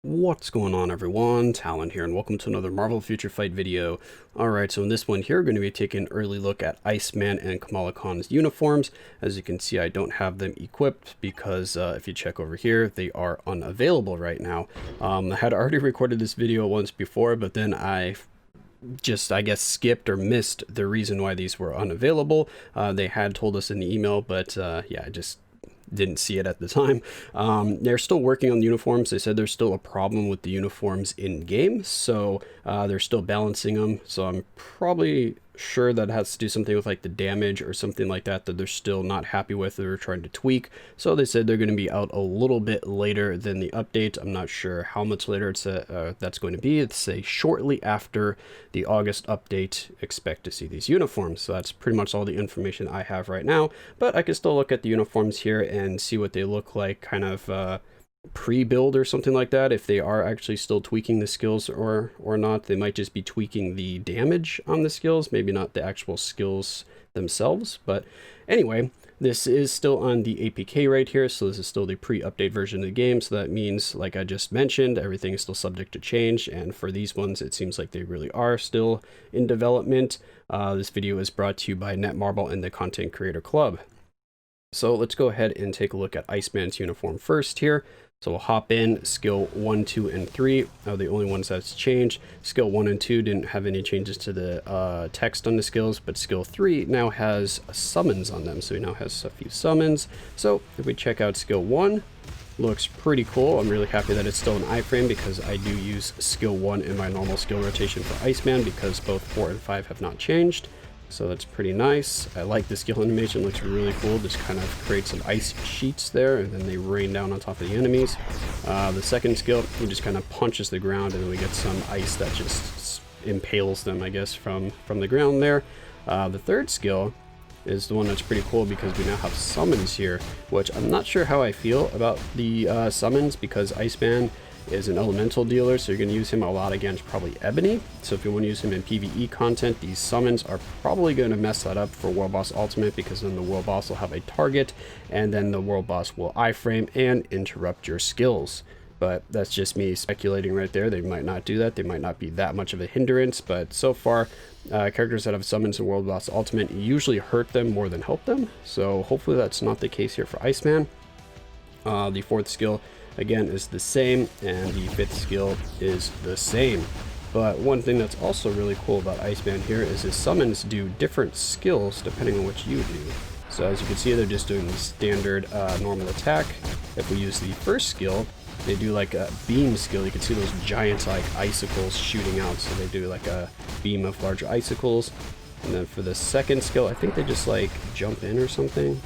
What's going on, everyone? Talen here, and welcome to another Marvel Future Fight video. Alright, so in this one here, we're going to be taking an early look at Iceman and Kamala uniforms. As you can see, I don't have them equipped because if you check over here, they are unavailable right now. I had already recorded this video once before, but then I guess, skipped or missed the reason why these were unavailable. They had told us in the email, but yeah, I just didn't see it at the time. They're still working on the uniforms. They said there's still a problem with the uniforms in game, so they're still balancing them. So I'm probably sure that has to do something with like the damage or something like that they're still not happy with. They're trying to tweak. So they said they're going to be out a little bit later than the update. I'm not sure how much later that's going to be. It's shortly after the August update. Expect to see these uniforms. So that's pretty much all the information I have right now, but I can still look at the uniforms here and see what they look like, kind of pre-build or something like that. If they are actually still tweaking the skills or not. They might just be tweaking the damage on the skills, maybe not the actual skills themselves. But anyway, this is still on the APK right here, so this is still the pre-update version of the game. So that means, like I just mentioned, everything is still subject to change, and for these ones it seems like they really are still in development. This video is brought to you by Netmarble and the Content Creator Club. So let's go ahead and take a look at Iceman's uniform first here. So we'll hop in. Skill 1, 2, and 3 are the only ones that's changed. Skill 1 and 2 didn't have any changes to the text on the skills, but skill 3 now has summons on them. So he now has a few summons. So if we check out skill 1, looks pretty cool. I'm really happy that it's still an iframe because I do use skill 1 in my normal skill rotation for Iceman because both 4 and 5 have not changed. So that's pretty nice. I like the skill animation, looks really cool. Just kind of creates some ice sheets there, and then they rain down on top of the enemies. The second skill, he just kind of punches the ground, and then we get some ice that just impales them, I guess, from the ground there. The third skill is the one that's pretty cool because we now have summons here, which I'm not sure how I feel about the summons because Iceman is an elemental dealer, so you're going to use him a lot against probably Ebony. So if you want to use him in PvE content, these summons are probably going to mess that up for World Boss Ultimate, because then the World Boss will have a target, and then the World Boss will iframe and interrupt your skills. But that's just me speculating right there. They might not do that. They might not be that much of a hindrance, but so far, characters that have summons in World Boss Ultimate usually hurt them more than help them. So hopefully that's not the case here for Iceman. The fourth skill, again, is the same, and the fifth skill is the same. But one thing that's also really cool about Iceman here is his summons do different skills depending on what you do. So as you can see, they're just doing the standard normal attack. If we use the first skill, they do like a beam skill. You can see those giant like icicles shooting out, so they do like a beam of larger icicles. And then for the second skill, I think they just like jump in or something.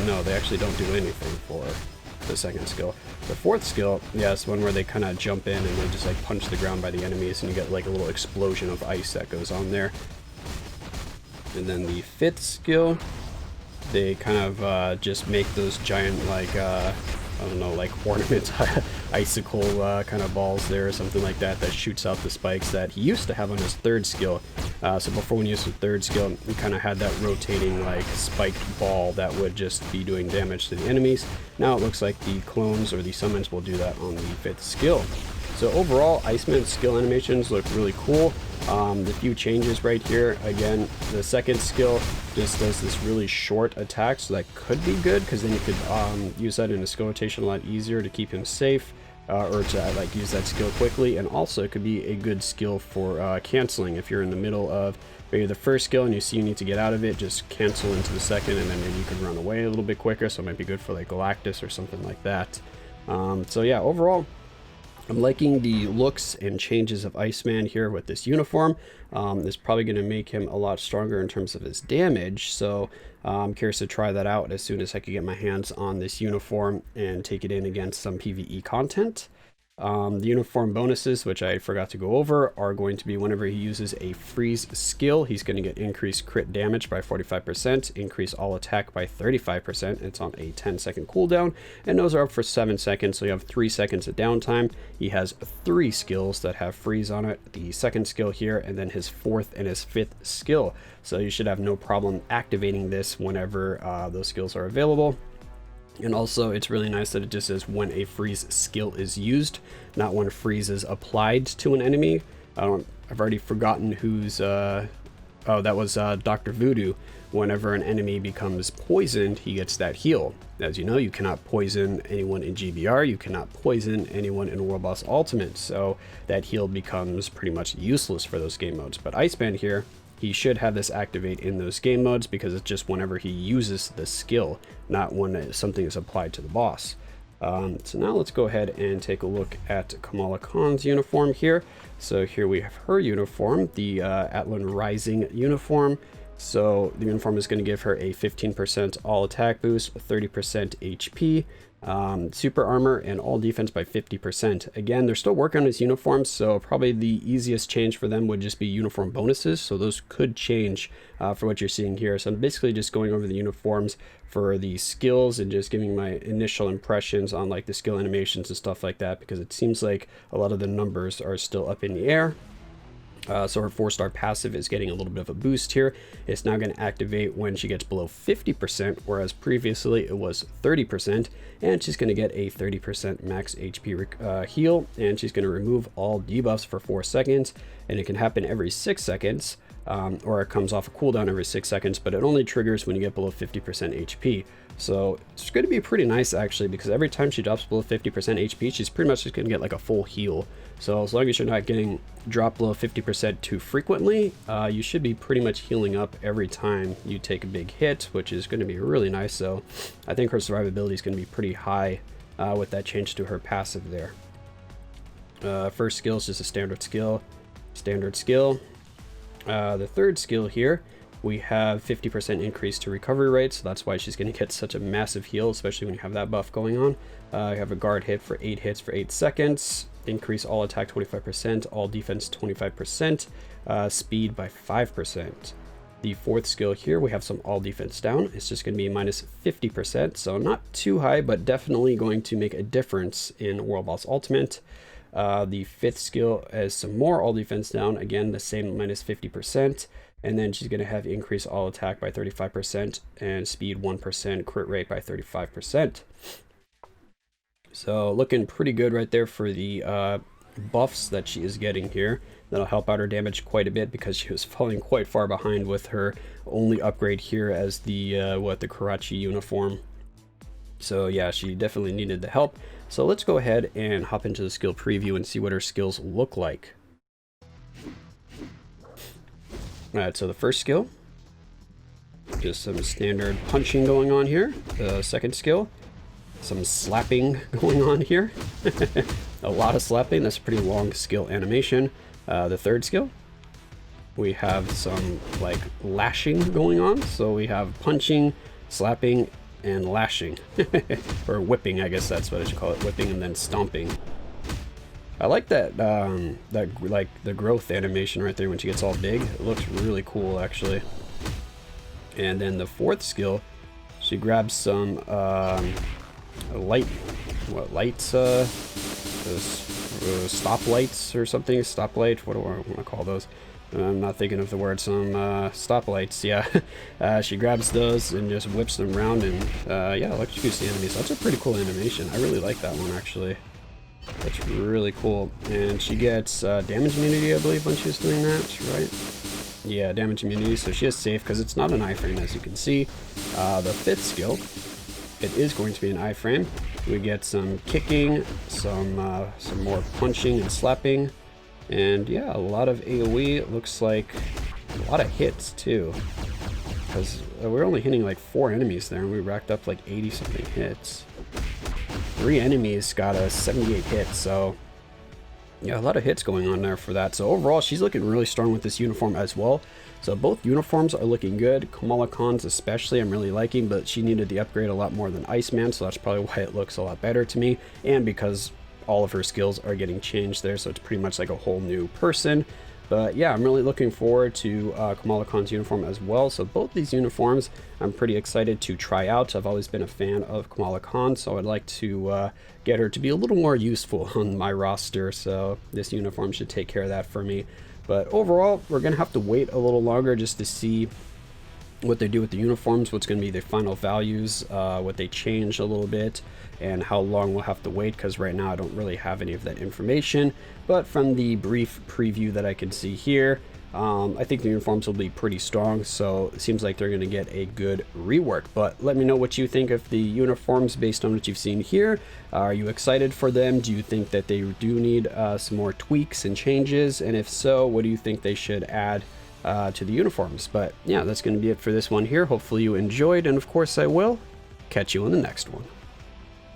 No, they actually don't do anything for the second skill. The fourth skill, yeah, it's one where they kind of jump in and they just like punch the ground by the enemies, and you get like a little explosion of ice that goes on there. And then the fifth skill, they kind of just make those giant like I don't know, like ornament icicle kind of balls there or something like that shoots out the spikes that he used to have on his third skill. So before, when you used the third skill, he kind of had that rotating like spiked ball that would just be doing damage to the enemies. Now it looks like the clones or the summons will do that on the fifth skill. So overall, Iceman's skill animations look really cool. The few changes right here, again, the second skill just does this really short attack, so that could be good because then you could use that in a skill rotation a lot easier to keep him safe, or to like use that skill quickly. And also it could be a good skill for canceling. If you're in the middle of maybe the first skill and you see you need to get out of it, just cancel into the second, and then maybe you can run away a little bit quicker. So it might be good for like Galactus or something like that. So yeah, overall, I'm liking the looks and changes of Iceman here with this uniform. It's probably going to make him a lot stronger in terms of his damage, so I'm curious to try that out as soon as I can get my hands on this uniform and take it in against some PvE content. The uniform bonuses, which I forgot to go over, are going to be whenever he uses a freeze skill, he's going to get increased crit damage by 45%, increase all attack by 35%. It's on a 10-second cooldown, and those are up for 7 seconds, so you have 3 seconds of downtime. He has 3 skills that have freeze on it, the second skill here, and then his fourth and his fifth skill. So you should have no problem activating this whenever those skills are available. And also, it's really nice that it just says when a freeze skill is used, not when a freeze is applied to an enemy. I've already forgotten who's... oh, that was Dr. Voodoo. Whenever an enemy becomes poisoned, he gets that heal. As you know, you cannot poison anyone in GBR. You cannot poison anyone in World Boss Ultimate. So that heal becomes pretty much useless for those game modes. But Iceman here, he should have this activate in those game modes because it's just whenever he uses the skill, not when something is applied to the boss. So now let's go ahead and take a look at Kamala Khan's uniform here. So here we have her uniform, the Atlan Rising uniform. So the uniform is going to give her a 15% all attack boost, 30% HP, super armor, and all defense by 50%. Again, they're still working on his uniforms, so probably the easiest change for them would just be uniform bonuses. So those could change for what you're seeing here. So I'm basically just going over the uniforms for the skills and just giving my initial impressions on like the skill animations and stuff like that, because it seems like a lot of the numbers are still up in the air. So her 4-star passive is getting a little bit of a boost here. It's now going to activate when she gets below 50%, whereas previously it was 30%. And she's going to get a 30% max HP heal, and she's going to remove all debuffs for 4 seconds. And it can happen every 6 seconds, or it comes off a cooldown every 6 seconds, but it only triggers when you get below 50% HP. So it's going to be pretty nice actually, because every time she drops below 50% HP, she's pretty much just going to get like a full heal. So as long as you're not getting dropped below 50% too frequently, you should be pretty much healing up every time you take a big hit, which is going to be really nice. So I think her survivability is going to be pretty high with that change to her passive there. First skill is just a standard skill. The third skill here, we have 50% increase to recovery rate, so that's why she's going to get such a massive heal, especially when you have that buff going on. You have a guard hit for 8 hits for 8 seconds, increase all attack 25%, all defense 25%, speed by 5%. The fourth skill here, we have some all defense down. It's just going to be minus 50%, so not too high, but definitely going to make a difference in World Boss Ultimate. The fifth skill is some more all defense down, again the same minus 50%. And then she's going to have increase all attack by 35% and speed 1%, crit rate by 35%. So looking pretty good right there for the buffs that she is getting here. That'll help out her damage quite a bit because she was falling quite far behind with her only upgrade here as the the Karachi uniform. So yeah, she definitely needed the help. So let's go ahead and hop into the skill preview and see what her skills look like. Alright, so the first skill, just some standard punching going on here. The second skill, some slapping going on here. A lot of slapping, that's a pretty long skill animation. The third skill, we have some like lashing going on. So we have punching, slapping, and lashing. Or whipping, I guess that's what I should call it. Whipping and then stomping. I like that, like the growth animation right there when she gets all big. It looks really cool, actually. And then the fourth skill, she grabs some stoplights or something. Stoplight. What do I want to call those? I'm not thinking of the word. Some stoplights. Yeah. She grabs those and just whips them around and yeah, electrocutes the enemies. That's a pretty cool animation. I really like that one actually. That's really cool. And she gets damage immunity, I believe, when she's doing that, right? Yeah, damage immunity, so she is safe because it's not an iframe, as you can see. The fifth skill, it is going to be an iframe. We get some kicking, some more punching and slapping, and yeah, a lot of AoE. It looks like a lot of hits too, because we're only hitting like 4 enemies there, and we racked up like 80-something hits. 3 enemies got a 78 hits, so yeah, a lot of hits going on there for that. So overall, she's looking really strong with this uniform as well. So both uniforms are looking good. Kamala Khan's especially I'm really liking, but she needed the upgrade a lot more than Iceman, so that's probably why it looks a lot better to me, and because all of her skills are getting changed there, so it's pretty much like a whole new person. But yeah, I'm really looking forward to Kamala Khan's uniform as well. So both these uniforms I'm pretty excited to try out. I've always been a fan of Kamala Khan, so I'd like to get her to be a little more useful on my roster. So this uniform should take care of that for me. But overall, we're going to have to wait a little longer just to see what they do with the uniforms, what's going to be the final values, what they change a little bit, and how long we'll have to wait, because right now I don't really have any of that information. But from the brief preview that I can see here, I think the uniforms will be pretty strong, so it seems like they're going to get a good rework. But let me know what you think of the uniforms based on what you've seen here. Are you excited for them? Do you think that they do need some more tweaks and changes? And if so, what do you think they should add to the uniforms? But yeah, that's going to be it for this one here. Hopefully you enjoyed, and of course I will catch you on the next one.